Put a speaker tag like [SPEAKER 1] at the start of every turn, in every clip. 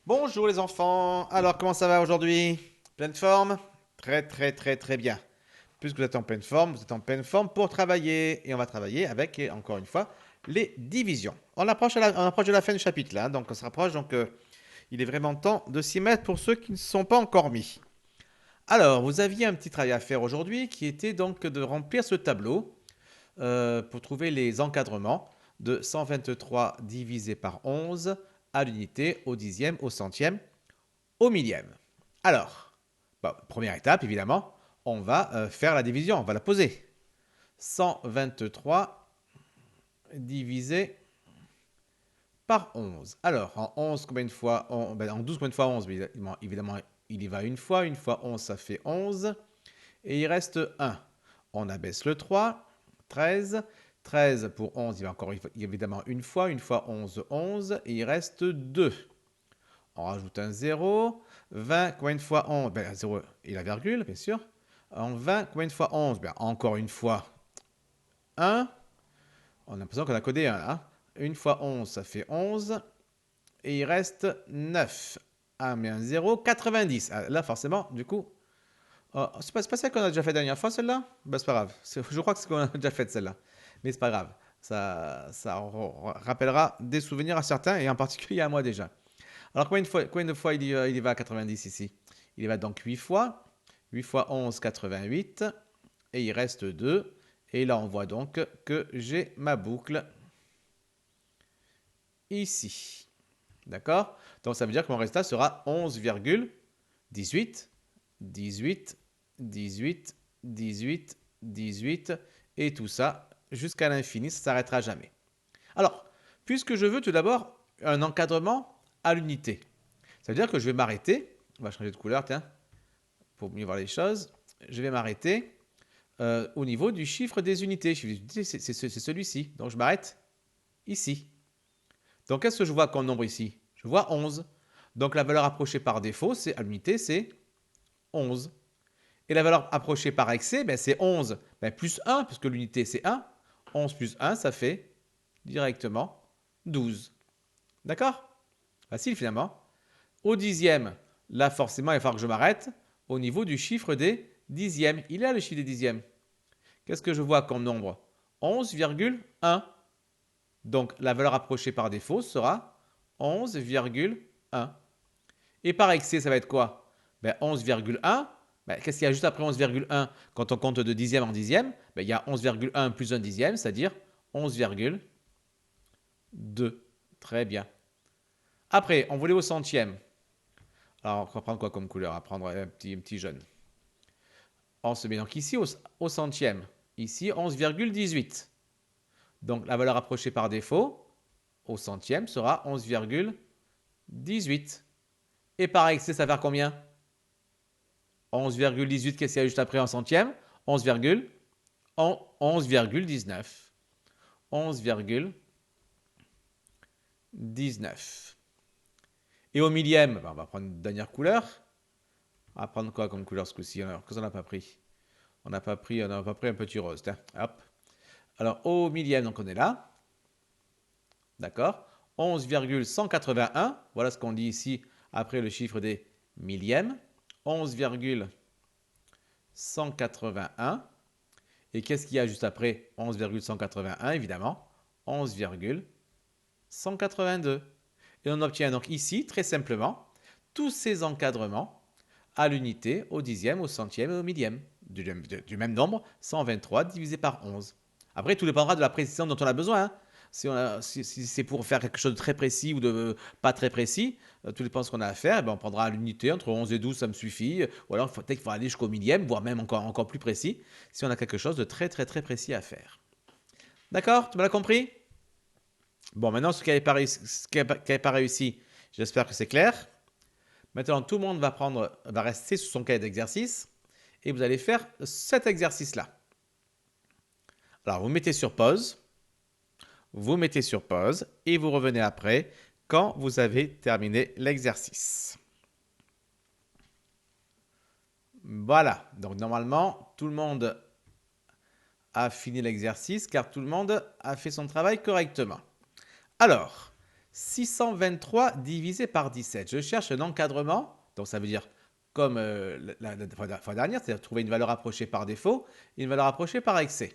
[SPEAKER 1] Bonjour les enfants, alors comment ça va aujourd'hui? Pleine forme? Très bien. Puisque vous êtes en pleine forme, vous êtes en pleine forme pour travailler. Et on va travailler avec, et encore une fois, les divisions. On approche de la fin du chapitre là, donc on se rapproche, donc il est vraiment temps de s'y mettre pour ceux qui ne se sont pas encore mis. Alors, vous aviez un petit travail à faire aujourd'hui qui était donc de remplir ce tableau pour trouver les encadrements de 123 divisé par 11 à l'unité, au dixième, au centième, au millième. Alors, première étape, évidemment, on va faire la division, on va la poser. 123 divisé par 11. Alors, en 11, combien de fois en 12, combien de fois 11? Évidemment, il y va une fois. Une fois 11, ça fait 11. Et il reste 1. On abaisse le 3. 13. 13 pour 11, il va encore évidemment une fois. Une fois 11, 11. Et il reste 2. On rajoute un 0. 20, combien de fois 11? 0 et la virgule, bien sûr. En 20, combien de fois 11? Encore une fois 1. On a l'impression qu'on a codé 1 là. Une fois 11, ça fait 11. Et il reste 9. 1 mais un 0, 90. Là, forcément, du coup. Oh, c'est pas celle qu'on a déjà fait la dernière fois, celle-là? C'est pas grave. Je crois que c'est qu'on a déjà fait celle-là. Mais c'est pas grave. Ça rappellera des souvenirs à certains, et en particulier à moi déjà. Alors, combien de fois il y va à 90 ici? Il y va donc 8 fois. 8 fois 11, 88. Et il reste 2. Et là, on voit donc que j'ai ma boucle ici. D'accord? Donc, ça veut dire que mon résultat sera 11,18, 18, 18, 18, 18. Et tout ça jusqu'à l'infini. Ça ne s'arrêtera jamais. Alors, puisque je veux tout d'abord un encadrement à l'unité, ça veut dire que je vais m'arrêter. On va changer de couleur, tiens, pour mieux voir les choses. Je vais m'arrêter au niveau du chiffre des unités. C'est celui-ci. Donc, je m'arrête ici. Donc, qu'est-ce que je vois comme nombre ici? Je vois 11. Donc, la valeur approchée par défaut, c'est à l'unité, c'est 11. Et la valeur approchée par excès, c'est 11 plus 1, puisque l'unité, c'est 1. 11 plus 1, ça fait directement 12. D'accord? Facile, finalement. Au dixième, là, forcément, il va falloir que je m'arrête au niveau du chiffre des dixièmes. Il est là, le chiffre des dixièmes. Qu'est-ce que je vois comme nombre? 11,1. Donc, la valeur approchée par défaut sera 11,1. Et par excès, ça va être quoi? 11,1. Qu'est-ce qu'il y a juste après 11,1 quand on compte de dixième en dixième? Il y a 11,1 plus un dixième, c'est-à-dire 11,2. Très bien. Après, on voulait au centième. Alors, on va prendre quoi comme couleur? On va prendre un petit jaune. On se met donc ici au centième. Ici, 11,18. Donc, la valeur approchée par défaut au centième sera 11,18. Et par excès, ça va faire combien? 11,18, qu'est-ce qu'il y a juste après en centième? 11,19. 11,19. Et au millième, on va prendre une dernière couleur. On va prendre quoi comme couleur ce coup-ci? Alors, qu'est-ce qu'on n'a pas pris? On n'a pas pris un petit rose. Tiens, hop. Alors, au millième, donc on est là. D'accord? 11,181. Voilà ce qu'on dit ici après le chiffre des millièmes. 11,181. Et qu'est-ce qu'il y a juste après 11,181? Évidemment, 11,182. Et on obtient donc ici, très simplement, tous ces encadrements à l'unité, au dixième, au centième et au millième. Du même nombre, 123 divisé par 11. Après, tout dépendra de la précision dont on a besoin. Hein. Si c'est pour faire quelque chose de très précis ou de pas très précis, tout dépend de ce qu'on a à faire. On prendra l'unité, entre 11 et 12, ça me suffit. Ou alors, peut-être qu'il faut aller jusqu'au millième, voire même encore plus précis, si on a quelque chose de très précis à faire. D'accord? Tu m'as compris? Bon, maintenant, ce qui n'avait pas réussi, j'espère que c'est clair. Maintenant, tout le monde va rester sur son cahier d'exercice et vous allez faire cet exercice-là. Alors, vous mettez sur pause et vous revenez après quand vous avez terminé l'exercice. Voilà, donc normalement, tout le monde a fini l'exercice car tout le monde a fait son travail correctement. Alors, 623 divisé par 17. Je cherche un encadrement, donc ça veut dire comme la fois dernière, c'est-à-dire trouver une valeur approchée par défaut et une valeur approchée par excès.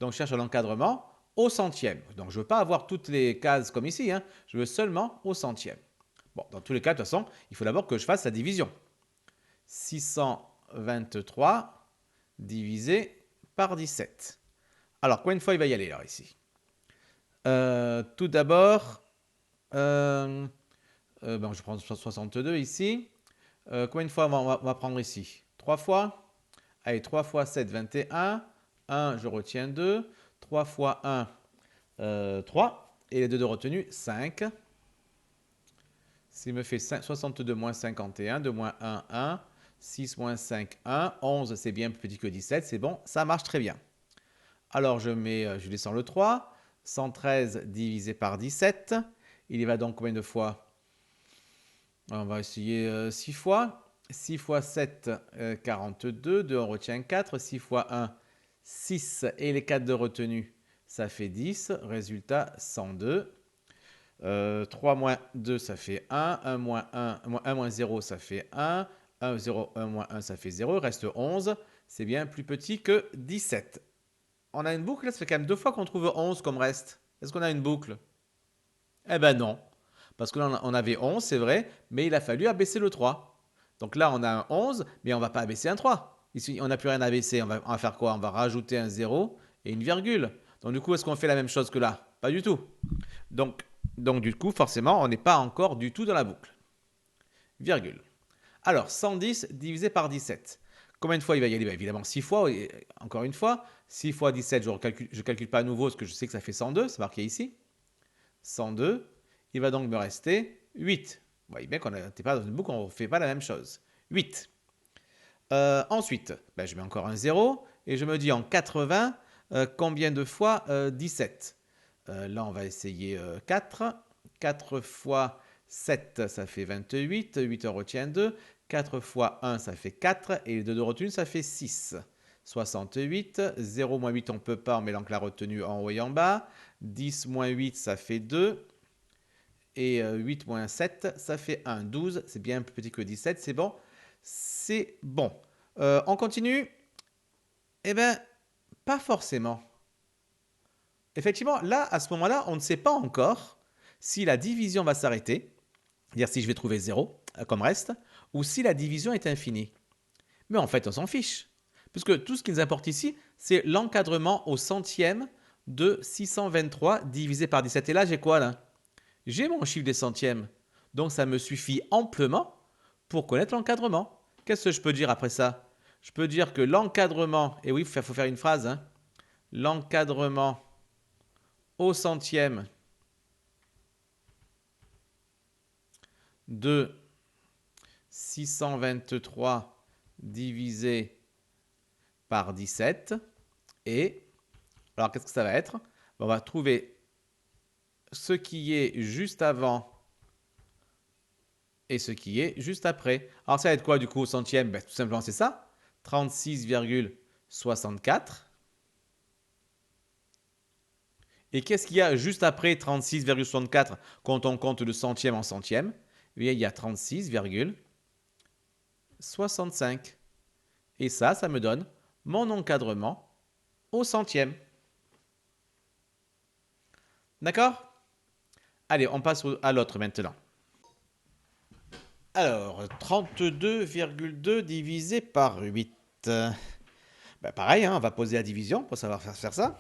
[SPEAKER 1] Donc je cherche un encadrement au centième. Donc je ne veux pas avoir toutes les cases comme ici, hein. Je veux seulement au centième. Bon, dans tous les cas, de toute façon, il faut d'abord que je fasse la division. 623 divisé par 17. Alors, combien de fois il va y aller alors ici? Tout d'abord, je prends 62 ici. Combien de fois on va prendre ici? 3 fois. Allez, 3 fois 7, 21. 1, je retiens 2. 3 fois 1, 3. Et les 2 de retenue, 5. S'il me fait 62 moins 51, 2 moins 1, 1. 6 moins 5, 1. 11, c'est bien plus petit que 17. C'est bon, ça marche très bien. Alors, je descends le 3. 113 divisé par 17. Il y va donc combien de fois? On va essayer 6 fois. 6 fois 7, 42. 2, on retient 4. 6 fois 1, 6. Et les 4 de retenue, ça fait 10. Résultat, 102. 3 moins 2, ça fait 1. 1 moins 1, 1 moins 0, ça fait 1. 1, 0, 1 moins 1, ça fait 0. Il reste 11. C'est bien plus petit que 17. On a une boucle, là, ça fait quand même 2 fois qu'on trouve 11 comme reste. Est-ce qu'on a une boucle? Eh ben non. Parce que là, on avait 11, c'est vrai, mais il a fallu abaisser le 3. Donc là, on a un 11, mais on ne va pas abaisser un 3. Ici, on n'a plus rien à abaisser. On va faire quoi? On va rajouter un 0 et une virgule. Donc du coup, est-ce qu'on fait la même chose que là? Pas du tout. Donc, du coup, forcément, on n'est pas encore du tout dans la boucle. Virgule. Alors, 110 divisé par 17. Combien de fois il va y aller? Évidemment, 6 fois. Encore une fois, 6 fois 17, je ne calcule pas à nouveau parce que je sais que ça fait 102. C'est marqué ici. 102. Il va donc me rester 8. Vous voyez bien qu'on n'était pas dans une boucle, on ne fait pas la même chose. 8. Ensuite, je mets encore un 0 et je me dis en 80, combien de fois 17? Là, on va essayer 4. 4 fois 7, ça fait 28. 8, on retient 2. 4 fois 1, ça fait 4. Et les 2 de retenue, ça fait 6. 68. 0 moins 8, on ne peut pas. On met donc la retenue en haut et en bas. 10 moins 8, ça fait 2. Et 8 moins 7, ça fait 1. 12, c'est bien plus petit que 17. C'est bon. C'est bon. On continue? Eh bien, pas forcément. Effectivement, là, à ce moment-là, on ne sait pas encore si la division va s'arrêter, c'est-à-dire si je vais trouver 0 comme reste, ou si la division est infinie. Mais en fait, on s'en fiche. Puisque tout ce qui nous importe ici, c'est l'encadrement au centième de 623 divisé par 17. Et là, j'ai quoi là? J'ai mon chiffre des centièmes. Donc ça me suffit amplement pour connaître l'encadrement. Qu'est-ce que je peux dire après ça? Je peux dire que l'encadrement, et oui, il faut faire une phrase, hein, l'encadrement au centième de 623 divisé par 17 et, alors qu'est-ce que ça va être? On va trouver ce qui est juste avant et ce qui est juste après. Alors ça va être quoi du coup au centième? Tout simplement c'est ça, 36,64. Et qu'est-ce qu'il y a juste après 36,64 quand on compte le centième en centième? Eh bien, il y a 36,65. Et ça me donne mon encadrement au centième. D'accord? Allez, on passe à l'autre maintenant. Alors, 32,2 divisé par 8. Pareil, hein, on va poser la division pour savoir faire ça.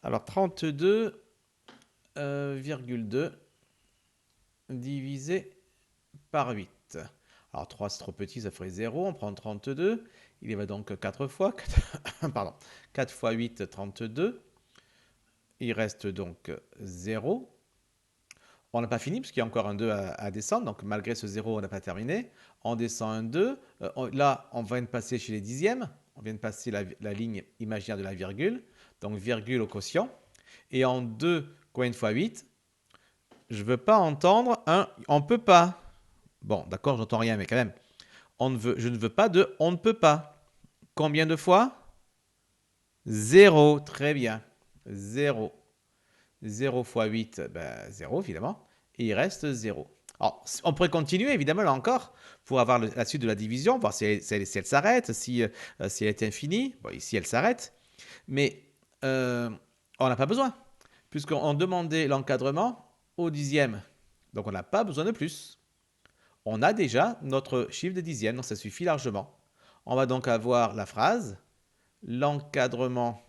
[SPEAKER 1] Alors, 32,2 divisé par 8. Alors, 3, c'est trop petit, ça ferait 0. On prend 32. Il y va donc 4 fois. 4, 4 fois 8, 32. Il reste donc 0. On n'a pas fini parce qu'il y a encore un 2 à descendre. Donc, malgré ce 0, on n'a pas terminé. On descend un 2. Là, on vient de passer chez les dixièmes. On vient de passer la ligne imaginaire de la virgule. Donc, virgule au quotient. Et en 2, combien de fois 8? Je ne veux pas entendre un « on ne peut pas ». Bon, d'accord, j'entends rien, mais quand même. Je ne veux pas de « on ne peut pas ». Combien de fois? 0. Très bien. 0. 0 fois 8, ben 0 évidemment. Et il reste 0. Alors, on pourrait continuer évidemment là encore pour avoir la suite de la division, voir si elle s'arrête, si elle est infinie. Bon, ici elle s'arrête. Mais on n'a pas besoin, puisqu'on demandait l'encadrement au dixième. Donc on n'a pas besoin de plus. On a déjà notre chiffre de dixième, donc ça suffit largement. On va donc avoir la phrase, l'encadrement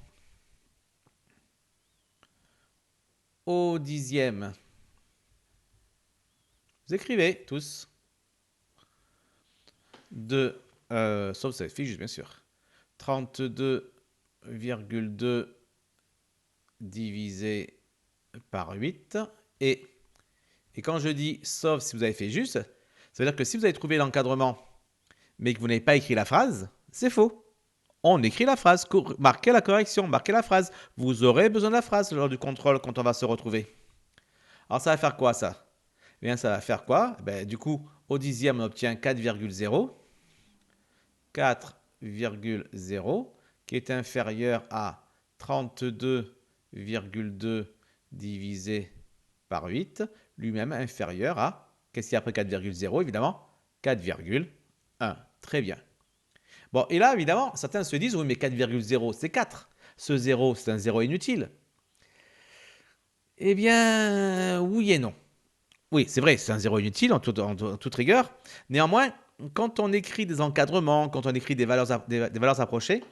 [SPEAKER 1] au dixième. Vous écrivez tous. De, sauf cette fiche, bien sûr. 32,2 divisé par 8. Et quand je dis sauf si vous avez fait juste, ça veut dire que si vous avez trouvé l'encadrement, mais que vous n'avez pas écrit la phrase, c'est faux. On écrit la phrase, marquez la correction, marquez la phrase. Vous aurez besoin de la phrase lors du contrôle quand on va se retrouver. Alors ça va faire quoi ça? Eh bien ça va faire quoi? Ben, du coup, au dixième, on obtient 4,0. 4,0 qui est inférieur à 32,2 divisé par 8, lui-même inférieur à, qu'est-ce qu'il y a après 4,0 évidemment? 4,1. Très bien. Bon, et là, évidemment, certains se disent, oui, mais 4,0, c'est 4. Ce 0, c'est un 0 inutile. Eh bien, oui et non. Oui, c'est vrai, c'est un 0 inutile en toute rigueur. Néanmoins, quand on écrit des encadrements, quand on écrit des valeurs approchées,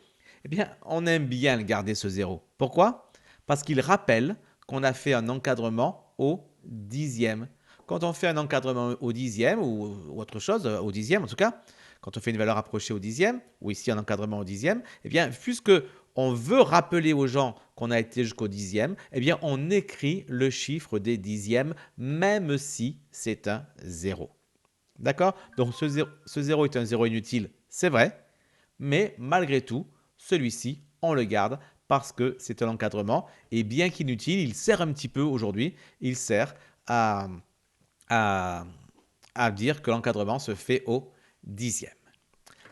[SPEAKER 1] eh bien, on aime bien garder ce 0. Pourquoi? Parce qu'il rappelle qu'on a fait un encadrement au dixième. Quand on fait un encadrement au dixième, ou autre chose, au dixième en tout cas, quand on fait une valeur approchée au dixième, ou ici un encadrement au dixième, eh bien, puisque on veut rappeler aux gens qu'on a été jusqu'au dixième, eh bien, on écrit le chiffre des dixièmes, même si c'est un 0. D'accord? Donc, ce 0 est un 0 inutile, c'est vrai, mais malgré tout, celui-ci, on le garde parce que c'est un encadrement, et bien qu'inutile, il sert un petit peu aujourd'hui, il sert à dire que l'encadrement se fait au dixième.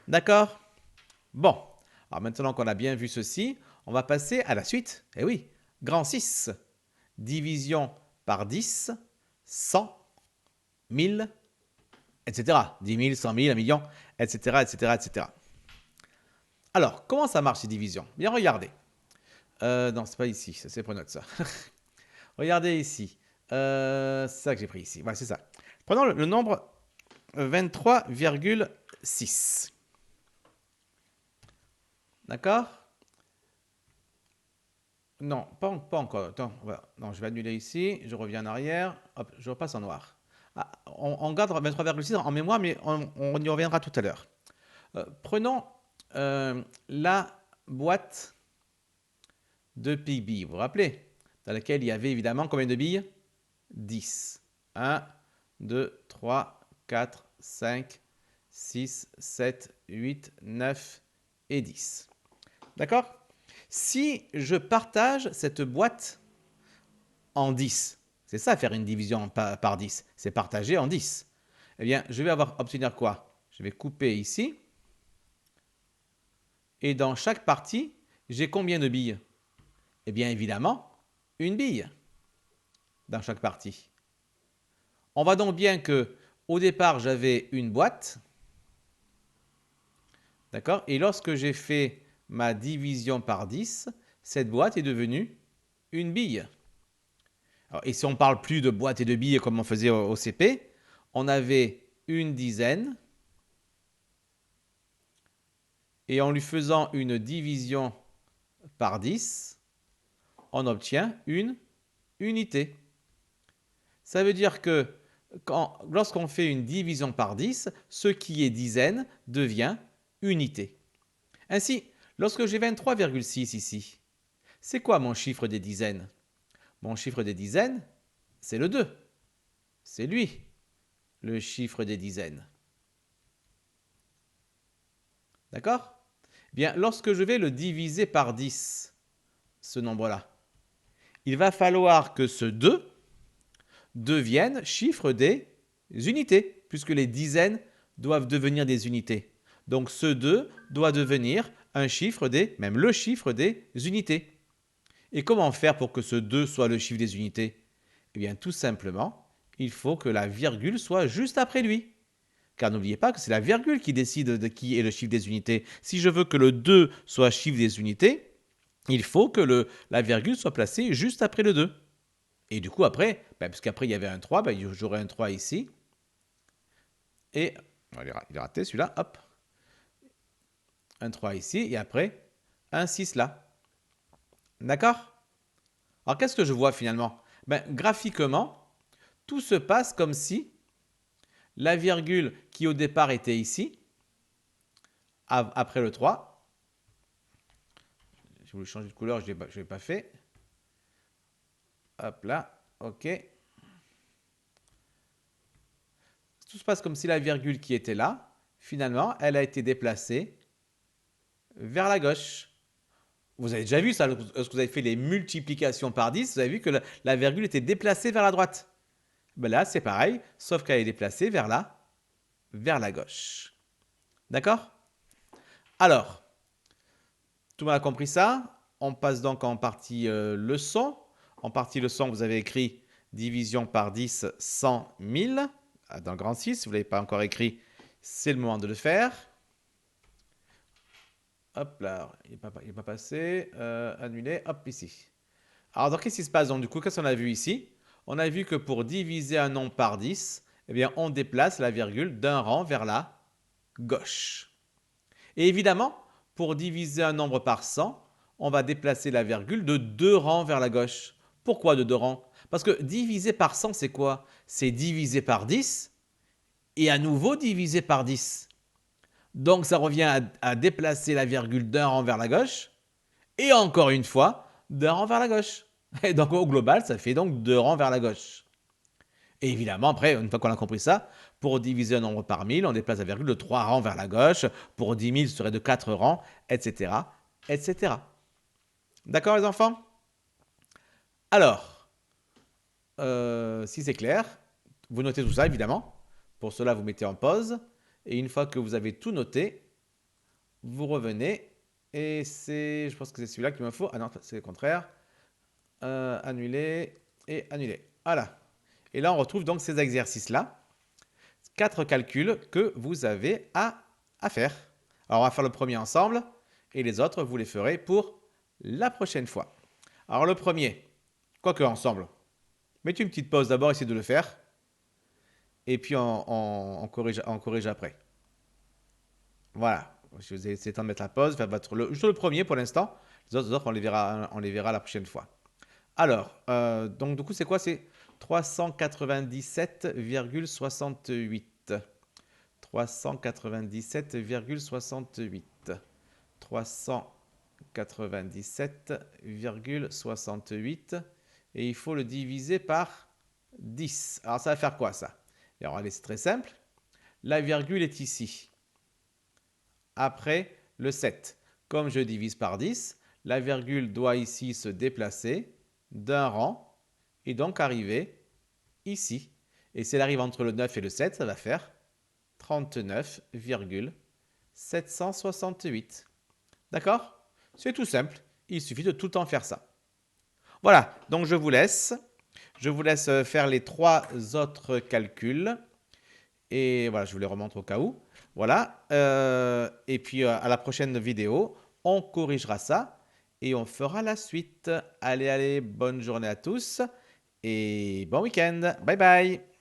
[SPEAKER 1] D'accord? Bon, alors maintenant qu'on a bien vu ceci, on va passer à la suite. Eh oui, grand 6, division par 10, 100, 1000, etc. 10 000, 100 000, 1 million, etc., etc., etc. Alors, comment ça marche ces divisions? Bien, regardez. Non, c'est pas ici, ça c'est pour note ça. Regardez ici. C'est ça que j'ai pris ici. Voilà, c'est ça. Prenons le nombre 23,6. D'accord? Non, pas encore. Attends, voilà. Non, je vais annuler ici. Je reviens en arrière. Hop, je repasse en noir. Ah, on garde 23,6 en mémoire, mais on y reviendra tout à l'heure. Prenons la boîte de billes. Vous vous rappelez? Dans laquelle il y avait évidemment combien de billes? 10. 1, 2, 3, 4, 5, 6, 7, 8, 9 et 10. D'accord? Si je partage cette boîte en 10, c'est ça faire une division par 10, c'est partager en 10. Eh bien, je vais obtenir quoi? Je vais couper ici. Et dans chaque partie, j'ai combien de billes? Eh bien, évidemment, une bille dans chaque partie. On voit donc bien que au départ, j'avais une boîte. D'accord? Et lorsque j'ai fait ma division par 10, cette boîte est devenue une bille. Alors, et si on ne parle plus de boîtes et de billes comme on faisait au CP, on avait une dizaine. Et en lui faisant une division par 10, on obtient une unité. Ça veut dire que lorsqu'on fait une division par 10, ce qui est dizaine devient unité. Ainsi, lorsque j'ai 23,6 ici, c'est quoi mon chiffre des dizaines? Mon chiffre des dizaines, c'est le 2. C'est lui, le chiffre des dizaines. D'accord? Bien, lorsque je vais le diviser par 10, ce nombre-là, il va falloir que ce 2 devienne chiffre des unités, puisque les dizaines doivent devenir des unités. Donc ce 2 doit devenir un chiffre même le chiffre des unités. Et comment faire pour que ce 2 soit le chiffre des unités? Eh bien, tout simplement, il faut que la virgule soit juste après lui. Car n'oubliez pas que c'est la virgule qui décide de qui est le chiffre des unités. Si je veux que le 2 soit chiffre des unités, il faut que la virgule soit placée juste après le 2. Et du coup, après, parce qu'après il y avait un 3, j'aurai un 3 ici. Et il est raté celui-là, hop. Un 3 ici, et après, un 6 là. D'accord? Alors, qu'est-ce que je vois finalement? Graphiquement, tout se passe comme si la virgule qui au départ était ici, après le 3, j'ai voulu changer de couleur, je ne l'ai pas fait. Hop là, ok. Tout se passe comme si la virgule qui était là, finalement, elle a été déplacée vers la gauche. Vous avez déjà vu ça, lorsque vous avez fait les multiplications par 10, vous avez vu que la virgule était déplacée vers la droite. Là, c'est pareil, sauf qu'elle est déplacée vers la gauche. D'accord? Alors, tout le monde a compris ça? On passe donc en partie leçon. En partie leçon, vous avez écrit division par 10, 100, 1000. Dans le grand 6, si vous ne l'avez pas encore écrit, c'est le moment de le faire. Hop là, il n'est pas passé. Annulé, hop, ici. Alors, qu'est-ce qui se passe donc du coup? Qu'est-ce qu'on a vu ici? On a vu que pour diviser un nombre par 10, eh bien, on déplace la virgule d'un rang vers la gauche. Et évidemment, pour diviser un nombre par 100, on va déplacer la virgule de 2 rangs vers la gauche. Pourquoi de 2 rangs? Parce que diviser par 100, c'est quoi? C'est diviser par 10 et à nouveau diviser par 10. Donc ça revient à déplacer la virgule d'un rang vers la gauche et encore une fois d'un rang vers la gauche. Et donc au global, ça fait donc 2 rangs vers la gauche. Et évidemment, après, une fois qu'on a compris ça, pour diviser un nombre par 1000, on déplace la virgule de 3 rangs vers la gauche. Pour 10 000, ce serait de 4 rangs, etc. etc. D'accord les enfants? Alors, si c'est clair, vous notez tout ça évidemment. Pour cela, vous mettez en pause. Et une fois que vous avez tout noté, vous revenez. Et je pense que c'est celui-là qu'il me faut. Ah non, c'est le contraire. Annuler et annuler. Voilà. Et là, on retrouve donc ces exercices-là. 4 calculs que vous avez à faire. Alors, on va faire le premier ensemble et les autres, vous les ferez pour la prochaine fois. Alors, le premier, quoique ensemble, mettez une petite pause d'abord, essayez de le faire. Et puis, on corrige après. Voilà. Je vous ai essayé de mettre la pause, faire juste le premier pour l'instant. Les autres, on les verra la prochaine fois. Alors, donc du coup, c'est quoi? C'est 397,68. 397,68. 397,68. Et il faut le diviser par 10. Alors, ça va faire quoi, ça? Alors, c'est très simple. La virgule est ici. Après le 7. Comme je divise par 10, la virgule doit ici se déplacer d'un rang et donc arriver ici. Et si elle arrive entre le 9 et le 7, ça va faire 39,768. D'accord? C'est tout simple. Il suffit de tout le temps faire ça. Voilà, donc je vous laisse. Je vous laisse faire les 3 autres calculs. Et voilà, je vous les remontre au cas où. Voilà. Et puis à la prochaine vidéo, on corrigera ça et on fera la suite. Allez, allez, bonne journée à tous et bon week-end. Bye bye.